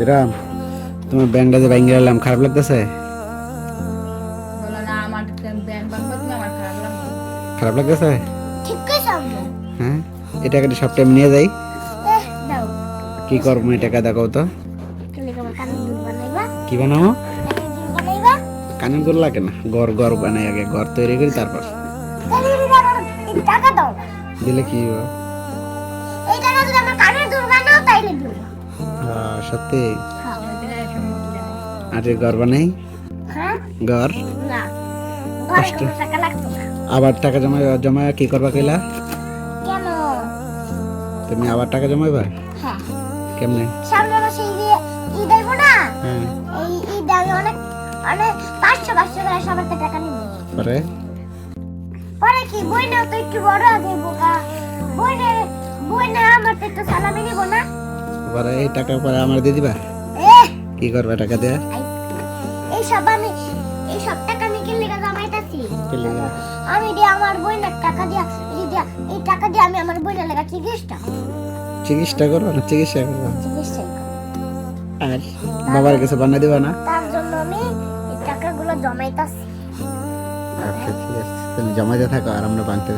এরাম তোমার ব্যান্ডাজে ভাঙ্গে গেলাম, খারাপ লাগতেছে? বলো না আমার ব্যান বাংলা তুমি আমার খারাপ লাগবে। খারাপ লাগতেছে? ঠিক কইছো আম্মু। হ্যাঁ, এই টাকাটা সব টাইম নিয়ে যাই। দাও। কি করবো এই টাকা দেখাও তো। তুমি তোমার কানের দুল বানাইবা? কি বানাবো? কানের দুল বানাইবা? কানের দুল লাগে না, ঘর ঘর বানাই, আগে ঘর তৈরি করি তারপর তাহলে এই আমার এই টাকা দাও। দিলে কি হবে? এই টাকা যদি আমার কানের দুল বানাও তাইলে দিব। সত্যি? হ্যাঁ। ওই দিকে একটা মজা নেই। আর ঘর বানাই, হ্যাঁ? ঘর না। ঘরে কষ্ট। কোনো টাকা লাগতো না। আবার টাকা জমা জমা কি করবা কইলা? কেন? তুমি আবার টাকা জমাইবা? হ্যাঁ। কেমনে? সামনে মাসে ঈদ আইবো না? হ্যাঁ, এই ঈদে আমি অনেক অনেক 500 করে সবার থেকে টাকা নিব। পরে পরে কি বইনাও তো একটু বড় আছে বোকা। বইনে আমার তো একটু সালামি নিব না? পরে এই টাকা পরে আমার দিয়ে দিবা? এ কি করবা টাকা দিয়ে? এই সব আমি এই সব টাকা আমি কিনলে জমাইতাছি। কি লিগা? আমি দিয়ে আমার বইনের টাকা দিয়া এই টাকা দিয়ে আমি আমার বইনের লাগা চিকিৎসা চিকিৎসা করবা না? চিকিৎসা করবা চিকিৎসা আর বাবার কাছে বানাই দিবা না? তার জন্য আমি এই টাকাগুলো জমাইতাছি। আচ্ছা ঠিক আছে, তাহলে জমাইতে থাকো আর আমরা বানতে